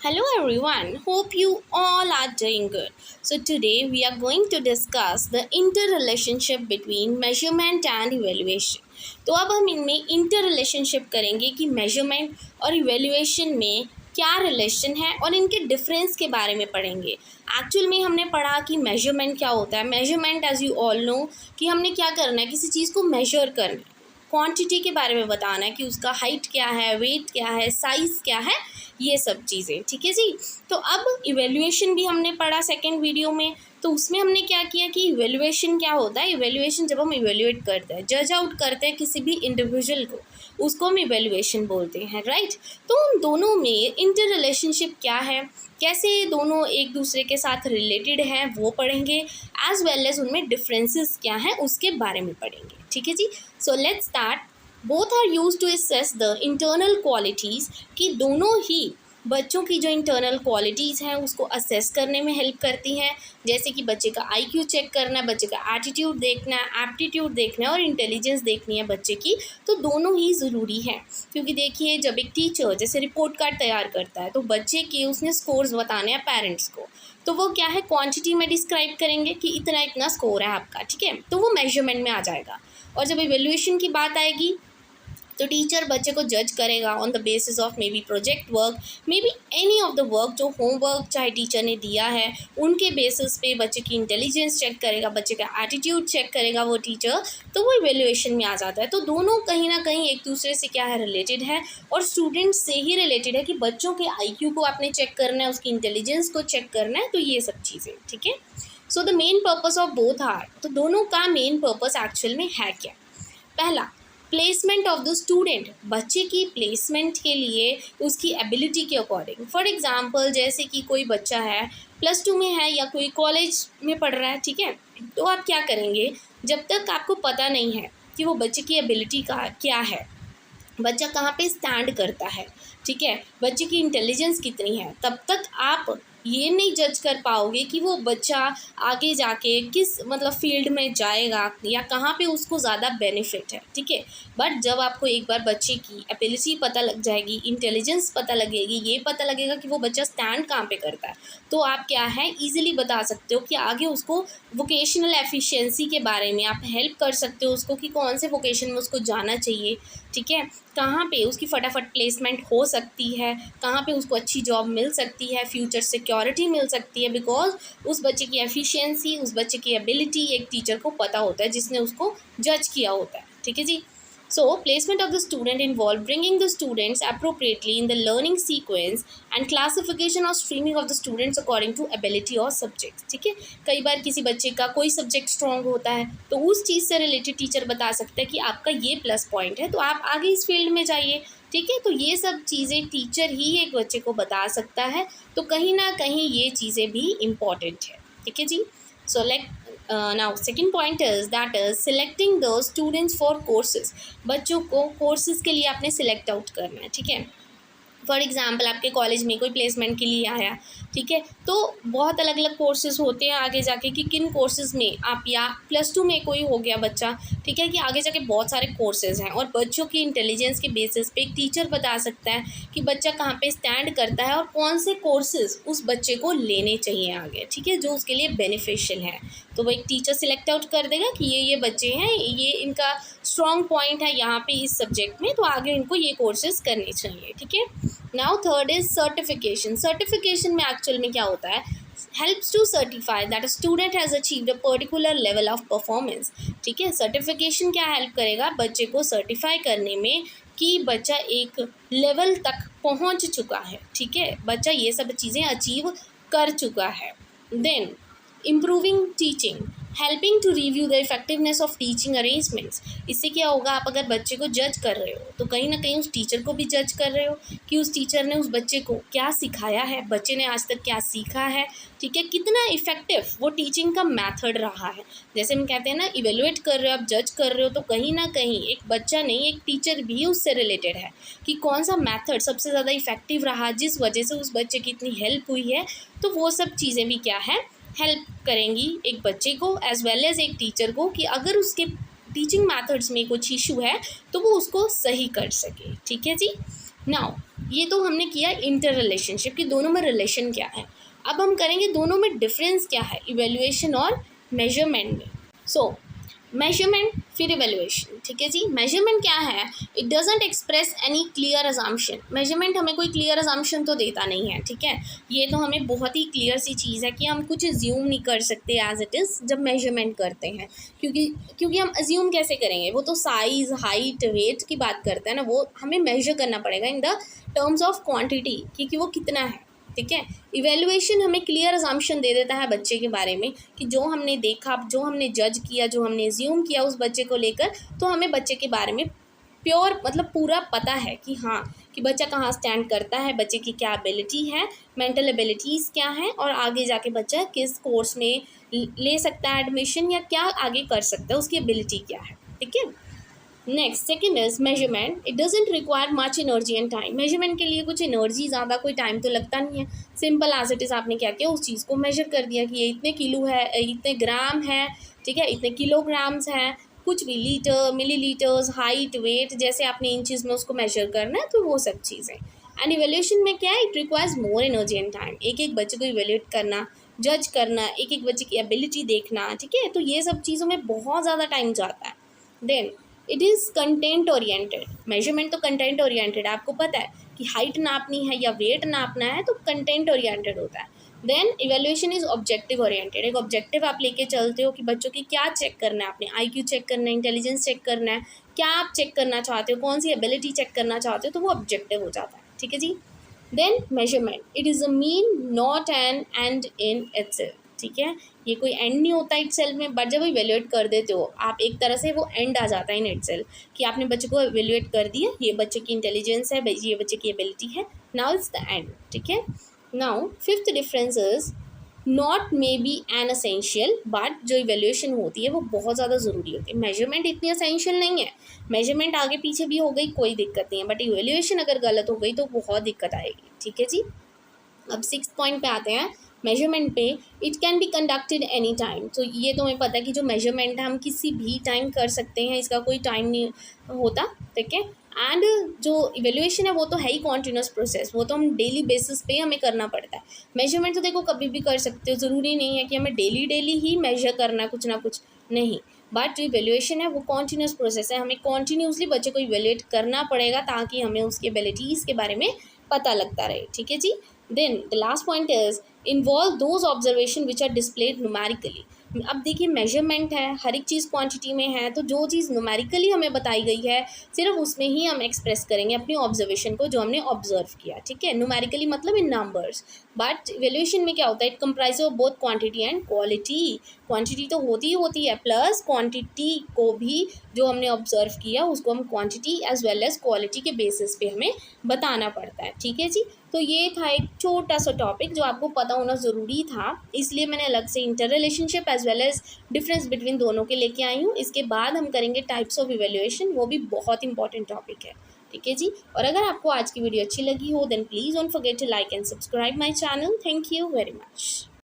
Hello everyone, hope you all are doing good. So today we are going to discuss the interrelationship between measurement and evaluation. तो अब हम इनमें inter relationship करेंगे कि measurement और evaluation में क्या रिलेशन है और इनके डिफरेंस के बारे में पढ़ेंगे। एक्चुअल में हमने पढ़ा कि मेजरमेंट क्या होता है। Measurement as you all know कि हमने क्या करना है, किसी चीज़ को मेजर करना है, क्वांटिटी के बारे में बताना है कि उसका हाइट क्या है, वेट क्या है, साइज़ क्या है, ये सब चीज़ें। ठीक है जी। तो अब इवेल्युएशन भी हमने पढ़ा सेकंड वीडियो में। तो उसमें हमने क्या किया कि इवेल्युएशन क्या होता है। इवेल्युएशन जब हम इवेल्युएट करते हैं, जज आउट करते हैं किसी भी इंडिविजुअल को, उसको हम इवेल्युएशन बोलते हैं, राइट। तो उन दोनों में इंटर रिलेशनशिप क्या है, कैसे ये दोनों एक दूसरे के साथ रिलेटेड हैं, वो पढ़ेंगे। एज वेल एज उनमें डिफरेंसेस क्या हैं उसके बारे में पढ़ेंगे। ठीक है जी। So let's start. Both are used to assess the internal qualities, कि दोनों ही बच्चों की जो इंटरनल क्वालिटीज़ हैं उसको असेस करने में हेल्प करती हैं। जैसे कि बच्चे का आईक्यू चेक करना है, बच्चे का एटीट्यूड देखना है, एप्टीट्यूड देखना है और इंटेलिजेंस देखनी है बच्चे की। तो दोनों ही ज़रूरी हैं, क्योंकि देखिए जब एक टीचर जैसे रिपोर्ट कार्ड तैयार करता है तो बच्चे के उसने स्कोर्स बताने हैं पेरेंट्स को, तो वो क्या है, क्वांटिटी में डिस्क्राइब करेंगे कि इतना इतना स्कोर है आपका। ठीक है, तो वो मेजरमेंट में आ जाएगा। और जब इवेल्युएशन की बात आएगी तो टीचर बच्चे को जज करेगा on the basis of may be project work, may be any of the work, जो होमवर्क चाहे टीचर ने दिया है उनके बेसिस पे बच्चे की इंटेलिजेंस चेक करेगा, बच्चे का एटीट्यूड चेक करेगा वो टीचर। तो वो इवेल्युएशन में आ जाता है। तो दोनों कहीं ना कहीं एक दूसरे से क्या है, रिलेटेड है और स्टूडेंट्स से ही रिलेटेड है कि बच्चों के आईक्यू को आपने चेक करना है, उसकी इंटेलिजेंस को चेक करना है। तो ये सब चीज़ें ठीक है। So the main purpose of both are, तो दोनों का मेन पर्पस एक्चुअल में है क्या। पहला, प्लेसमेंट ऑफ द स्टूडेंट, बच्चे की प्लेसमेंट के लिए उसकी एबिलिटी के अकॉर्डिंग। फॉर एग्जांपल जैसे कि कोई बच्चा है +2 में है या कोई कॉलेज में पढ़ रहा है, ठीक है, तो आप क्या करेंगे, जब तक आपको पता नहीं है कि वो बच्चे की एबिलिटी का क्या है, बच्चा कहाँ पे स्टैंड करता है, ठीक है, बच्चे की इंटेलिजेंस कितनी है, तब तक आप ये नहीं जज कर पाओगे कि वो बच्चा आगे जाके किस मतलब फील्ड में जाएगा या कहाँ पे उसको ज़्यादा बेनिफिट है। ठीक है, बट जब आपको एक बार बच्चे की एबिलिटी पता लग जाएगी, इंटेलिजेंस पता लगेगी, ये पता लगेगा कि वो बच्चा स्टैंड कहाँ पे करता है, तो आप क्या है ईजिली बता सकते हो कि आगे उसको वोकेशनल एफिशिएंसी के बारे में आप हेल्प कर सकते हो उसको कि कौन से वोकेशन में उसको जाना चाहिए। ठीक है, कहाँ पे उसकी फटाफट प्लेसमेंट हो सकती है, कहाँ पे उसको अच्छी जॉब मिल सकती है, फ्यूचर सिक्योरिटी मिल सकती है, बिकॉज उस बच्चे की एफिशिएंसी, उस बच्चे की एबिलिटी एक टीचर को पता होता है जिसने उसको जज किया होता है। ठीक है जी। So, placement of the student involve bringing the students appropriately in the learning sequence and classification or streaming of the students according to ability or subjects। ठीक है, कई बार किसी बच्चे का कोई सब्जेक्ट स्ट्रॉन्ग होता है तो उस चीज़ से रिलेटेड टीचर बता सकता है कि आपका ये प्लस पॉइंट है तो आप आगे इस फील्ड में जाइए। ठीक है, तो ये सब चीज़ें टीचर ही एक बच्चे को बता सकता है, तो कहीं ना कहीं ये चीज़ें भी इम्पॉर्टेंट है। ठीक है जी। So now second point is that is selecting the students for courses, बच्चों को कोर्सेज के लिए आपने सिलेक्ट आउट करना है। ठीक है, फॉर एग्ज़ाम्पल आपके कॉलेज में कोई प्लेसमेंट के लिए आया, ठीक है, तो बहुत अलग अलग कोर्सेज होते हैं आगे जाके कि किन कोर्सेज़ में आप, या +2 में कोई हो गया बच्चा, ठीक है, कि आगे जाके बहुत सारे कोर्सेज़ हैं और बच्चों की इंटेलिजेंस के बेसिस पे एक टीचर बता सकता है कि बच्चा कहाँ पे स्टैंड करता है और कौन से कोर्सेज़ उस बच्चे को लेने चाहिए आगे, ठीक है, जो उसके लिए बेनिफिशियल है। तो वो एक टीचर सिलेक्ट आउट कर देगा कि ये बच्चे हैं, ये इनका स्ट्रॉन्ग पॉइंट है यहाँ पे इस सब्जेक्ट में, तो आगे इनको ये कोर्सेज करने चाहिए। ठीक है, now third is certification. Certification में एक्चुअल में क्या होता है, helps to certify that a student has achieved a particular level of performance. ठीक है, सर्टिफिकेशन क्या हेल्प करेगा, बच्चे को सर्टिफाई करने में कि बच्चा एक लेवल तक पहुंच चुका है। ठीक है, बच्चा ये सब चीज़ें अचीव कर चुका है। Then improving teaching, helping to review the effectiveness of teaching arrangements. इससे क्या होगा, आप अगर बच्चे को जज कर रहे हो तो कहीं ना कहीं उस टीचर को भी जज कर रहे हो कि उस टीचर ने उस बच्चे को क्या सिखाया है, बच्चे ने आज तक क्या सीखा है, ठीक है, कितना इफेक्टिव वो टीचिंग का मेथड रहा है। जैसे हम कहते हैं ना, इवेलुएट कर रहे हो आप, जज कर रहे हो, तो कहीं ना कहीं एक बच्चा नहीं, एक टीचर भी उससे रिलेटेड है कि कौन सा मेथड सबसे ज़्यादा इफेक्टिव रहा, जिस वजह से उस बच्चे की इतनी हेल्प हुई है। तो वो सब चीज़ें भी क्या है, हेल्प करेंगी एक बच्चे को एज वेल एज एक टीचर को, कि अगर उसके टीचिंग मेथड्स में कुछ इशू है तो वो उसको सही कर सके। ठीक है जी। नाउ ये तो हमने किया इंटर रिलेशनशिप कि दोनों में रिलेशन क्या है। अब हम करेंगे दोनों में डिफरेंस क्या है इवेल्युएशन और मेजरमेंट में। सो मेजरमेंट फिर इवेल्युएशन, ठीक है जी। मेजरमेंट क्या है, it doesn't express any clear assumption. Measurement हमें कोई क्लियर अजम्पशन तो देता नहीं है, ठीक है। ये तो हमें बहुत ही क्लियर सी चीज़ है कि हम कुछ अज्यूम नहीं कर सकते एज इट इज़ जब मेजरमेंट करते हैं, क्योंकि क्योंकि हम अज्यूम कैसे करेंगे, वो तो साइज़ हाइट वेट की बात करते हैं ना, वो हमें मेजर करना पड़ेगा in the terms of quantity कि वो कितना है, ठीक है। इवेल्युएशन हमें क्लियर अजम्पशन दे देता है बच्चे के बारे में कि जो हमने देखा, जो हमने जज किया, जो हमने एज्यूम किया उस बच्चे को लेकर, तो हमें बच्चे के बारे में प्योर मतलब पूरा पता है कि हाँ कि बच्चा कहाँ स्टैंड करता है, बच्चे की क्या एबिलिटी है, मेंटल एबिलिटीज़ क्या हैं, और आगे जाके बच्चा किस कोर्स में ले सकता है एडमिशन या क्या आगे कर सकता है, उसकी एबिलिटी क्या है, ठीक है। Next second is measurement, it doesn't require much energy and time. Measurement के लिए कुछ एनर्जी ज़्यादा कोई टाइम तो लगता नहीं है, सिंपल एज इट इज़ आपने क्या किया उस चीज़ को मेजर कर दिया कि ये इतने किलो है, इतने ग्राम है, ठीक है, इतने किलोग्राम्स हैं, कुछ भी लीटर मिलीलीटर्स हाइट वेट जैसे आपने इन चीज़ में उसको मेजर करना है, तो वो सब चीज़ें। एंड इवेल्यूशन में क्या है, it requires more energy and time. एक एक बच्चे को इवेल्यूएट करना, जज करना, एक एक बच्चे की एबिलिटी देखना, ठीक है, तो ये सब चीज़ों में बहुत ज़्यादा टाइम जाता है। Then it is content oriented. Measurement तो कंटेंट ओरिएंटेड है, आपको पता है कि हाइट नापनी है या वेट नापना है तो कंटेंट ओरिएंटेड होता है। Then evaluation is objective oriented. एक ऑब्जेक्टिव आप लेके चलते हो कि बच्चों की क्या चेक करना है, आपने आईक्यू चेक करना है, इंटेलिजेंस चेक करना है, क्या आप चेक करना चाहते हो, कौन सी एबिलिटी चेक करना चाहते हो, तो वो ऑब्जेक्टिव हो जाता है, ठीक है जी। Then measurement, it is a mean not an end in itself, ठीक है। ये कोई एंड नहीं होता इटसेल्फ में, बट जब इवेल्युएट कर देते हो आप एक तरह से वो एंड आ जाता है इन इटसेल्फ कि आपने बच्चे को इवेल्युएट कर दिया, ये बच्चे की इंटेलिजेंस है, ये बच्चे की एबिलिटी है, नाउ इट्स द एंड, ठीक है। Now fifth difference is not may be N essential, but जो इवेल्युएशन होती है वो बहुत ज़्यादा ज़रूरी होती है। मेजरमेंट इतनी असेंशियल नहीं है, मेजरमेंट आगे पीछे भी हो गई कोई दिक्कत नहीं है, बट इवेल्युएशन अगर गलत हो गई तो बहुत दिक्कत आएगी, ठीक है जी। अब 6th पॉइंट पे आते हैं मेजरमेंट पे। It can be conducted any time. तो ये तो हमें पता है कि जो मेजरमेंट है हम किसी भी टाइम कर सकते हैं, इसका कोई टाइम नहीं होता, ठीक है। एंड जो इवेल्युएशन है वो तो है ही कॉन्टिन्यूस प्रोसेस, वो तो हम डेली बेसिस पे हमें करना पड़ता है। मेजरमेंट तो देखो कभी भी कर सकते हो, ज़रूरी नहीं है कि हमें डेली डेली ही मेजर करना कुछ ना कुछ, नहीं। बट जो इवेल्युएशन है वो कॉन्टिन्यूस प्रोसेस है, हमें कॉन्टिन्यूसली बच्चे को इवेल्युएट करना पड़ेगा ताकि हमें उसकी एबिलिटीज़ के बारे में पता लगता रहे, ठीक है जी। Then the last point is involve those observation which are displayed numerically. अब देखिए मेजरमेंट है, हर एक चीज़ क्वांटिटी में है, तो जो चीज़ न्यूमेरिकली हमें बताई गई है सिर्फ उसमें ही हम एक्सप्रेस करेंगे अपनी ऑब्जर्वेशन को जो हमने ऑब्जर्व किया, ठीक है। न्यूमेरिकली मतलब इन नंबर्स। बट इवेल्युएशन में क्या होता है, it comprise of both quantity and quality. Quantity तो होती ही होती है, प्लस क्वांटिटी को भी जो हमने ऑब्जर्व किया उसको हम quantity as well as quality के बेसिस पे हमें बताना पड़ता है, ठीक है जी। तो ये था एक छोटा सा टॉपिक जो आपको पता होना ज़रूरी था, इसलिए मैंने अलग से inter relationship as well as difference between दोनों के लेके आई हूँ। इसके बाद हम करेंगे टाइप्स ऑफ इवेल्युएशन, वो भी बहुत इंपॉर्टेंट टॉपिक है, ठीक है जी। और अगर आपको आज की वीडियो अच्छी लगी हो then please don't forget to like and subscribe my channel. Thank you very much.